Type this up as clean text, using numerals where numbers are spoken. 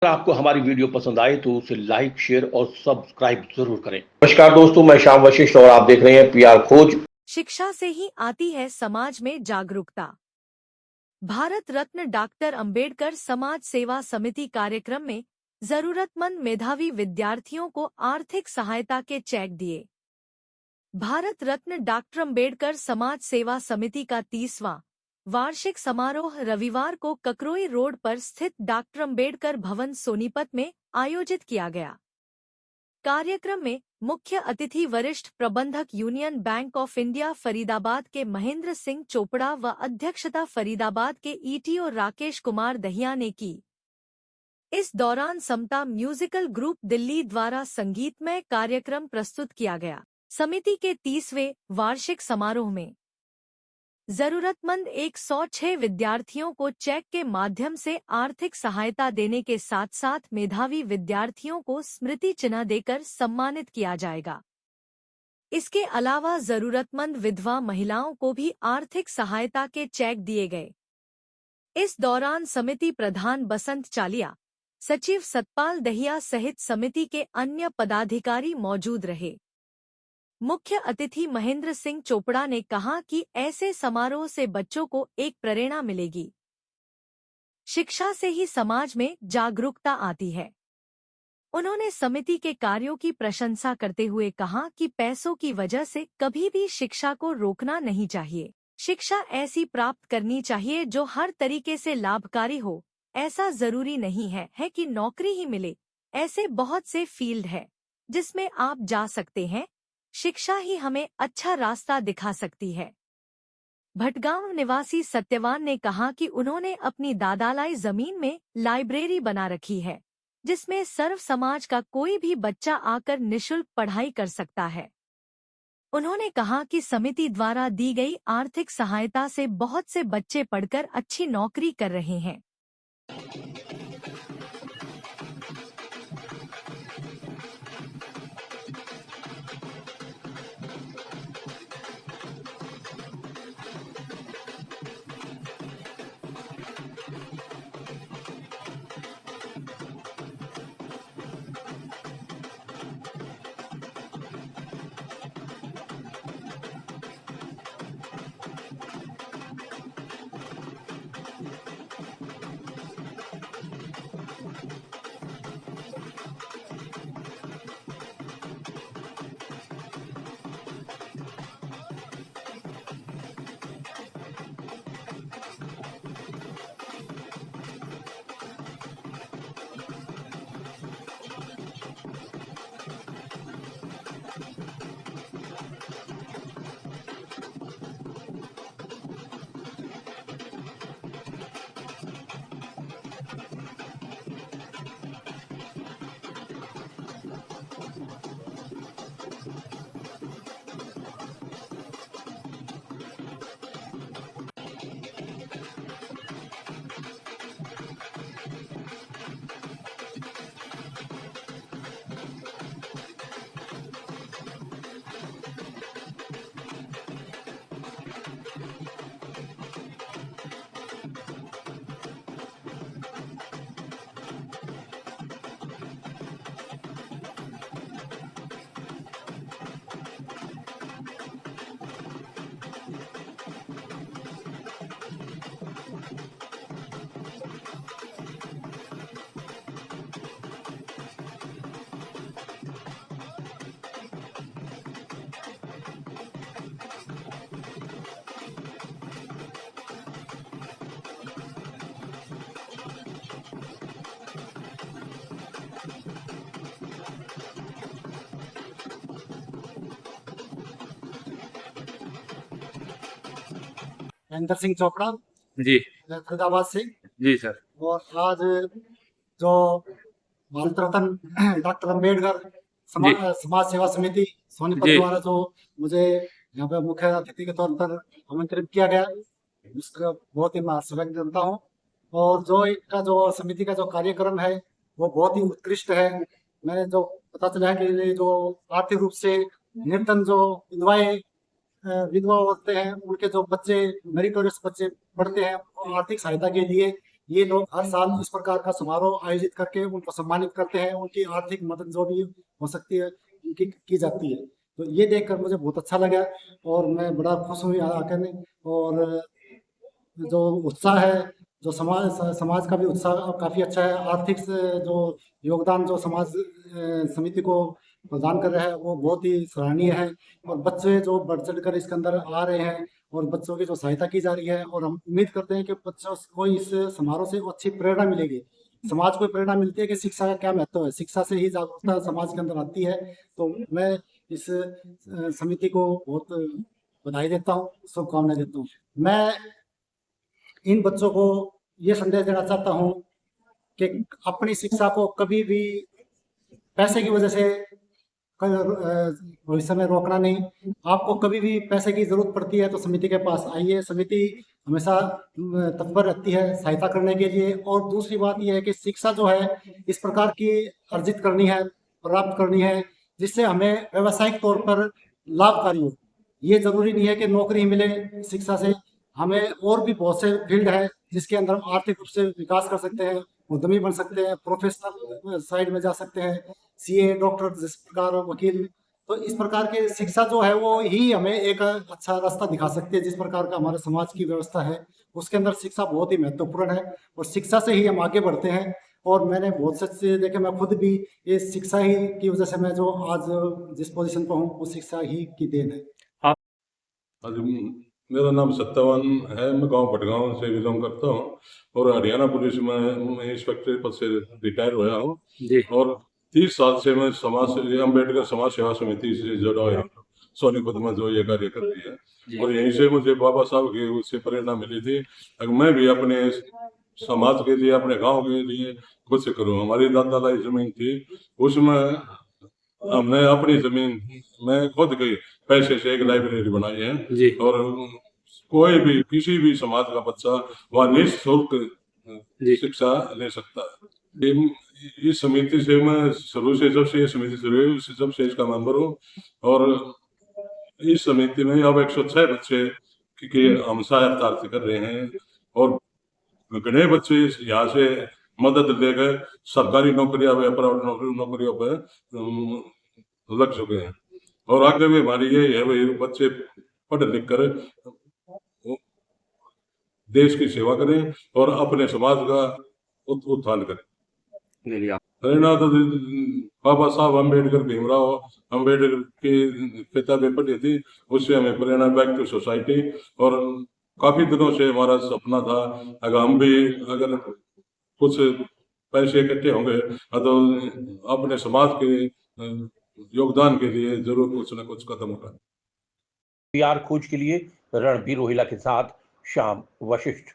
अगर आपको हमारी वीडियो पसंद आए तो उसे लाइक, शेयर और सब्सक्राइब जरूर करें। नमस्कार दोस्तों, मैं श्याम वशिष्ठ और आप देख रहे हैं पीआर खोज। शिक्षा से ही आती है समाज में जागरूकता। भारत रत्न डॉक्टर अंबेडकर समाज सेवा समिति कार्यक्रम में जरूरतमंद मेधावी विद्यार्थियों को आर्थिक सहायता के चेक दिए। भारत रत्न डॉक्टर अंबेडकर समाज सेवा समिति का 30वां वार्षिक समारोह रविवार को ककरोई रोड पर स्थित डॉक्टर अंबेडकर भवन सोनीपत में आयोजित किया गया। कार्यक्रम में मुख्य अतिथि वरिष्ठ प्रबंधक union bank of India Faridabad के महेंद्र सिंह चोपड़ा व अध्यक्षता फरीदाबाद के ईटीओ राकेश कुमार दहिया ने की। इस दौरान समता म्यूजिकल ग्रुप दिल्ली द्वारा संगीतमय कार्यक्रम प्रस्तुत किया गया। समिति के 30वें वार्षिक समारोह में जरूरतमंद 106 विद्यार्थियों को चेक के माध्यम से आर्थिक सहायता देने के साथ साथ मेधावी विद्यार्थियों को स्मृति चिन्ह देकर सम्मानित किया जाएगा। इसके अलावा जरूरतमंद विधवा महिलाओं को भी आर्थिक सहायता के चेक दिए गए। इस दौरान समिति प्रधान बसंत चालिया, सचिव सतपाल दहिया सहित समिति के अन्य पदाधिकारी मौजूद रहे। मुख्य अतिथि महेंद्र सिंह चोपड़ा ने कहा कि ऐसे समारोह से बच्चों को एक प्रेरणा मिलेगी। शिक्षा से ही समाज में जागरूकता आती है। उन्होंने समिति के कार्यों की प्रशंसा करते हुए कहा कि पैसों की वजह से कभी भी शिक्षा को रोकना नहीं चाहिए। शिक्षा ऐसी प्राप्त करनी चाहिए जो हर तरीके से लाभकारी हो। ऐसा जरूरी नहीं है कि नौकरी ही मिले। ऐसे बहुत से फील्ड है जिसमें आप जा सकते हैं। शिक्षा ही हमें अच्छा रास्ता दिखा सकती है। भटगांव निवासी सत्यवान ने कहा कि उन्होंने अपनी दादालाई जमीन में लाइब्रेरी बना रखी है, जिसमें सर्व समाज का कोई भी बच्चा आकर निशुल्क पढ़ाई कर सकता है। उन्होंने कहा कि समिति द्वारा दी गई आर्थिक सहायता से बहुत से बच्चे पढ़कर अच्छी नौकरी कर रहे हैं। महेंद्र सिंह चोपड़ा, जी मैं फरीदाबाद से। जी सर। और आज जो भारत रत्न डॉक्टर अंबेडकर जी समाज सेवा समिति सोनीपत जी द्वारा जो मुझे यहाँ पे मुख्य अतिथि के तौर पर आमंत्रित किया गया, उसका बहुत ही मैं स्वागत करता हूँ। और जो इनका जो समिति का जो कार्यक्रम है वो बहुत ही उत्कृष्ट है। मैंने जो पता चला है कि ये जो आर्थिक रूप से निर्धन जो विधवाएं विधवा होते हैं, उनके जो बच्चे मेरिटोरियस बच्चे पढ़ते हैं, और आर्थिक सहायता के लिए ये लोग हर साल इस प्रकार का समारोह आयोजित करके उनको सम्मानित करते हैं, उनकी आर्थिक मदद जो भी हो सकती है उनकी की जाती है। तो ये देखकर मुझे बहुत अच्छा लगा और मैं बड़ा खुश हूँ यहाँ आकर में। और जो उत्साह है, जो समाज का भी उत्साह काफ़ी अच्छा है। आर्थिक से जो योगदान जो समाज समिति को प्रदान कर रहा है वो बहुत ही सराहनीय है। और बच्चे जो बढ़ चढ़ कर इसके अंदर आ रहे हैं और बच्चों की जो सहायता की जा रही है, और हम उम्मीद करते हैं कि बच्चों को इस समारोह से अच्छी प्रेरणा मिलेगी। समाज को प्रेरणा मिलती है कि शिक्षा का क्या महत्व है, शिक्षा से ही जागरूकता समाज के अंदर आती है। तो मैं इस समिति को बहुत बधाई देता हूँ, शुभकामनाएं देता हूँ। मैं इन बच्चों को ये संदेश देना चाहता हूँ कि अपनी शिक्षा को कभी भी पैसे की वजह से भविष्य में रोकना नहीं। आपको कभी भी पैसे की जरूरत पड़ती है तो समिति के पास आइए। समिति हमेशा तत्पर रहती है सहायता करने के लिए। और दूसरी बात यह है कि शिक्षा जो है इस प्रकार की अर्जित करनी है, प्राप्त करनी है जिससे हमें व्यावसायिक तौर पर लाभकारी हो। ये जरूरी नहीं है कि नौकरी मिले शिक्षा से, हमें और भी बहुत से फील्ड है जिसके अंदर हम आर्थिक रूप से विकास कर सकते हैं, उद्यमी बन सकते हैं, प्रोफेशनल साइड में जा सकते हैं, सीए, डॉक्टर, जिस प्रकार वकील। तो इस प्रकार की शिक्षा जो है वो ही हमें एक अच्छा रास्ता दिखा सकती है। जिस प्रकार का हमारे समाज की व्यवस्था है उसके अंदर शिक्षा बहुत ही महत्वपूर्ण है और शिक्षा से ही हम आगे बढ़ते हैं। और मैंने बहुत से चीज़ें देखे, मैं खुद भी ये शिक्षा ही की वजह से मैं जो आज जिस पोजीशन पर हूँ वो शिक्षा ही की देन है। आज मेरा नाम सत्यावान है। मैं गांव भटगांव से बिलोंग करता हूं और हरियाणा पुलिस में मैं इंस्पेक्टर पद से रिटायर हुआ हूं जी। और 30 साल से मैं अम्बेडकर समाज सेवा समिति से जुड़ा हुआ हूं। सोनीपत में जो ये कार्य करती है और यहीं से मुझे बाबा साहब की उससे प्रेरणा मिली थी। अगर मैं भी अपने समाज के लिए, अपने गाँव के लिए कुछ करूँ। हमारी दादा लाई जमीन थी, उसमें हमने अपनी जमीन में खुद के पैसे से एक लाइब्रेरी बनाई है जी। और कोई भी किसी भी समाज का बच्चा वह निःशुल्क शिक्षा ले सकता है। इस समिति से मैं शुरू से, जब से ये समिति शुरू हुई जब से इसका मेंबर हूँ और इस समिति में अब 106 बच्चे की हम सहायता कर रहे हैं और घने बच्चे यहाँ से मदद लेकर सरकारी नौकरियां व प्राइवेट नौकरियों पर लग चुके हैं। और आगे भी हमारी यही है भाई बच्चे पढ़ लिख कर देश की सेवा करें और अपने समाज का उत्थान करें। प्रेरणा तो बाबा साहब अम्बेडकर, भीमराव अम्बेडकर की किताबें पढ़ी थी, उससे हमें प्रेरणा बैक टू सोसाइटी। और काफी दिनों से हमारा सपना था अगर हम भी अगर कुछ पैसे इकट्ठे होंगे तो अपने समाज के योगदान के लिए जरूर कुछ न कुछ कदम उठाएं। पीआर खोज के लिए रणबीर रोहिला के साथ श्याम वशिष्ठ।